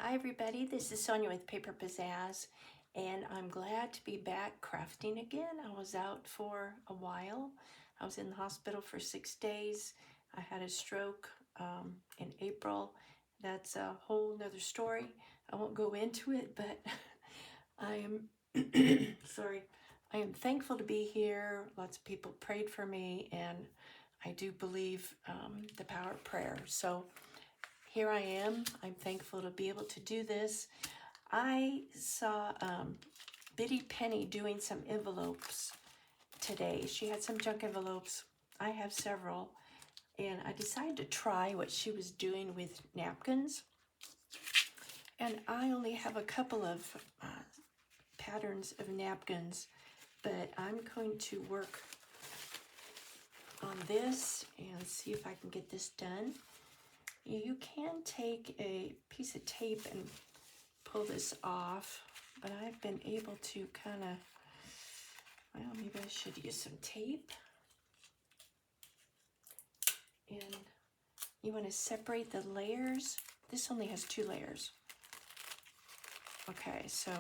Hi everybody, this is Sonia with Paper Pizzazz, and I'm glad to be back crafting again. I was out for a while. I was in the hospital for 6 days. I had a stroke in April. That's a whole nother story. I won't go into it, but I am sorry. I am thankful to be here. Lots of people prayed for me, and I do believe the power of prayer. So here I am. I'm thankful to be able to do this. I saw Biddy Penny doing some envelopes today. She had some junk envelopes. I have several. And I decided to try what she was doing with napkins. And I only have a couple of patterns of napkins, but I'm going to work on this and see if I can get this done. You can take a piece of tape and pull this off, but I've been able to kind of, well, maybe I should use some tape. And you want to separate the layers. This only has 2 layers. Okay, so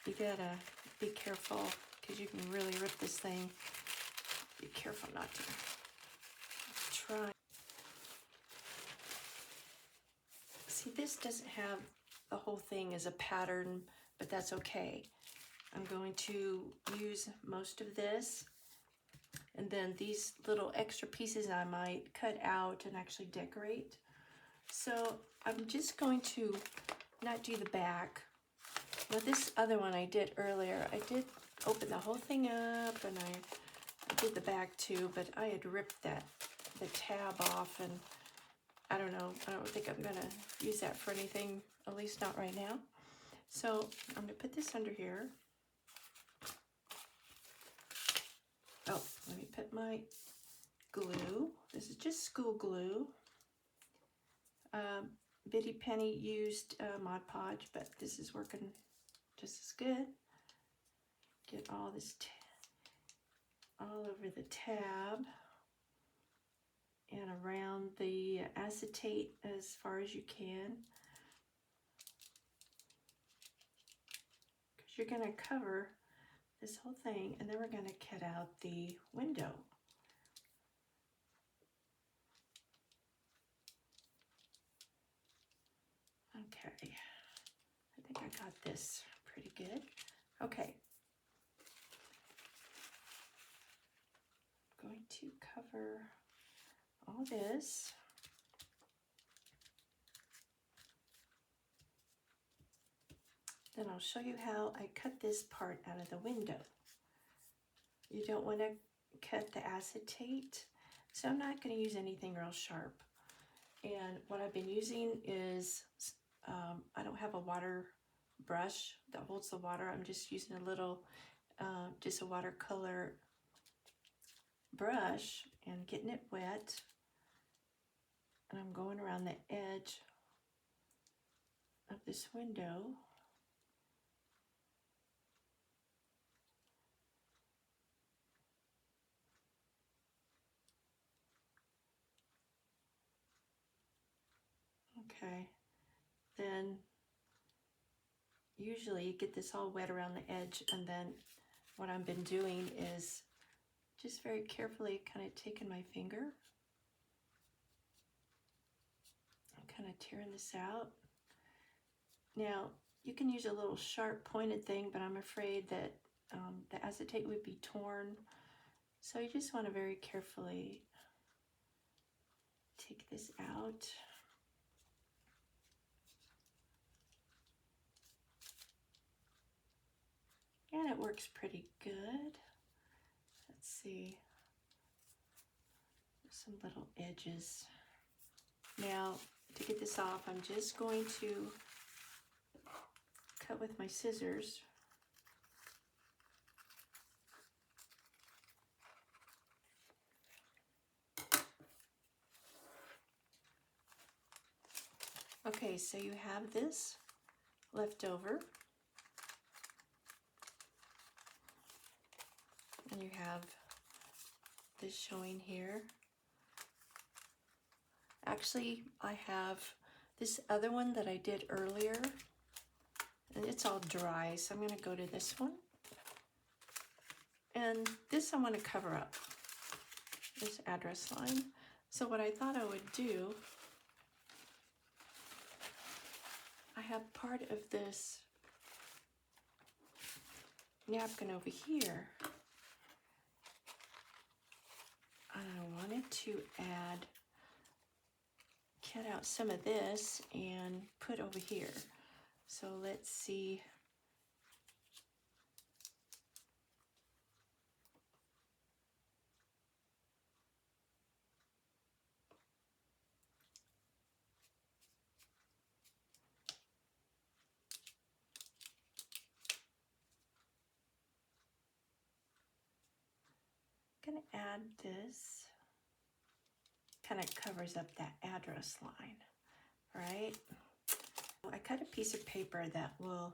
you gotta be careful because you can really rip this thing. Be careful not to try. See, this doesn't have the whole thing as a pattern, but that's okay. I'm going to use most of this, and then these little extra pieces I might cut out and actually decorate. So I'm just going to not do the back. Now this other one I did earlier, I did open the whole thing up, and I did the back too, but I had ripped the tab off, and I don't know, I don't think I'm gonna use that for anything, at least not right now. So I'm gonna put this under here. Oh, let me put my glue. This is just school glue. Biddy Penny used Mod Podge, but this is working just as good. Get all this all over the tab and around the acetate as far as you can, because you're going to cover this whole thing, and then we're going to cut out the window. Okay, I think I got this pretty good. Okay, I'm going to cover all this. Then I'll show you how I cut this part out of the window. You don't want to cut the acetate, so I'm not going to use anything real sharp. And what I've been using is, I don't have a water brush that holds the water. I'm just using a little, just a watercolor brush and getting it wet. And I'm going around the edge of this window. Okay, then usually you get this all wet around the edge, and then what I've been doing is just very carefully kind of taking my finger and kind of tearing this out. Now, you can use a little sharp pointed thing, but I'm afraid that the acetate would be torn. So you just want to very carefully take this out. And it works pretty good. Let's see. There's some little edges. Now, to get this off, I'm just going to cut with my scissors. Okay, so you have this left over. And you have this showing here. Actually, I have this other one that I did earlier, and it's all dry, so I'm going to go to this one. And this I want to cover up, this address line. So what I thought I would do, I have part of this napkin over here, and I wanted to cut out some of this and put over here. So let's see. I'm gonna add this. Kind of covers up that address line, right? I cut a piece of paper that will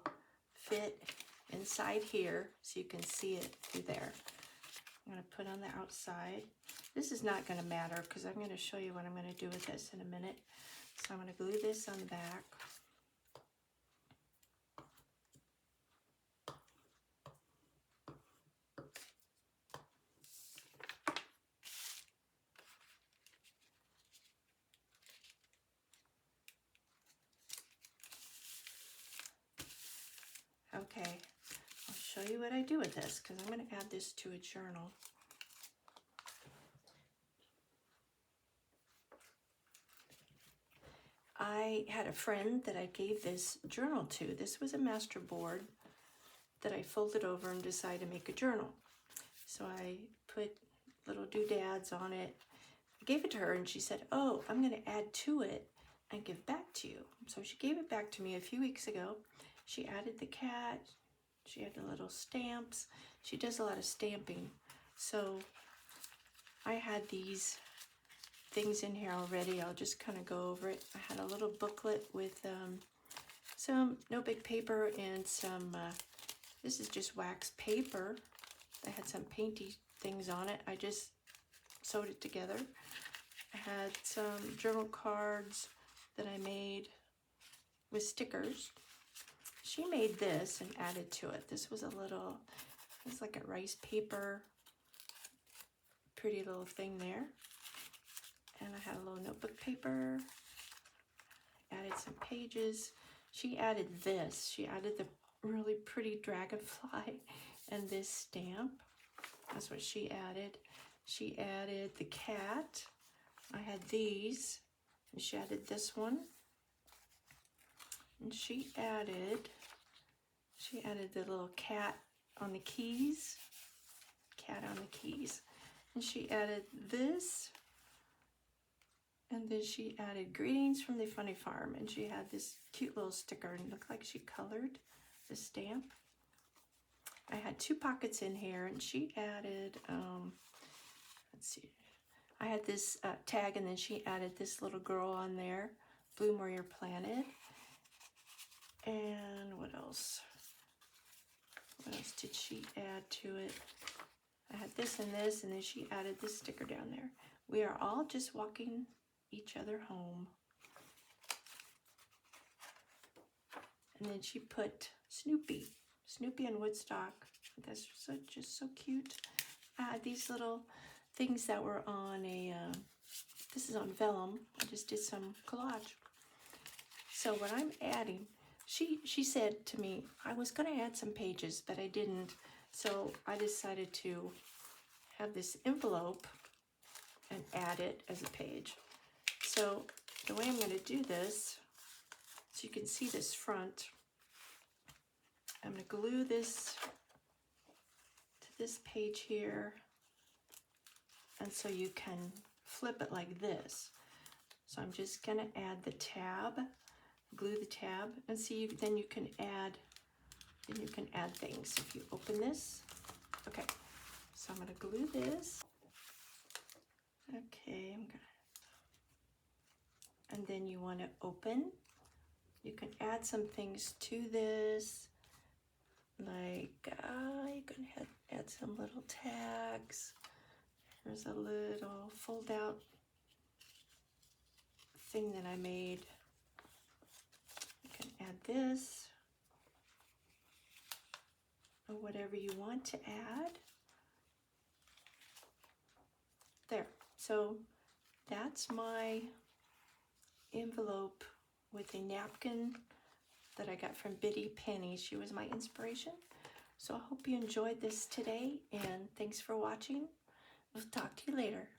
fit inside here so you can see it through there. I'm going to put on the outside. This is not going to matter because I'm going to show you what I'm going to do with this in a minute. So I'm going to glue this on the back. Okay, I'll show you what I do with this because I'm going to add this to a journal. I had a friend that I gave this journal to. This was a master board that I folded over and decided to make a journal. So I put little doodads on it. I gave it to her and she said, oh, I'm going to add to it and give back to you. So she gave it back to me a few weeks ago. She added the cat. She had the little stamps. She does a lot of stamping. So I had these things in here already. I'll just kind of go over it. I had a little booklet with some no big paper and some, this is just wax paper. I had some painty things on it. I just sewed it together. I had some journal cards that I made with stickers. She made this and added to it. This was a little, it's like a rice paper, pretty little thing there. And I had a little notebook paper, added some pages. She added this. She added the really pretty dragonfly and this stamp. That's what she added. She added the cat. I had these. And she added this one. And she added the little cat on the keys. Cat on the keys. And she added this. And then she added greetings from the funny farm. And she had this cute little sticker and it looked like she colored the stamp. I had two pockets in here and she added, let's see. I had this tag and then she added this little girl on there. Bloom where you're planted. And what else? What else did she add to it? I had this and then she added this sticker down there. We are all just walking each other home. And then she put Snoopy in Woodstock. That's just so cute. I had these little things that were on a, this is on vellum. I just did some collage. So what I'm adding, she said to me, I was going to add some pages, but I didn't. So I decided to have this envelope and add it as a page. So the way I'm going to do this, so you can see this front, I'm going to glue this to this page here, and so you can flip it like this. So I'm just going to add the tab, glue the tab, and see, then you can add things. If you open this, okay, so I'm going to glue this. Okay, and then you want to open. You can add some things to this, like you can add some little tags. Here's a little fold out thing that I made. You can add this or whatever you want to add. There. So that's my envelope with a napkin that I got from Biddy Penny. She was my inspiration. So I hope you enjoyed this today, and thanks for watching. We'll talk to you later.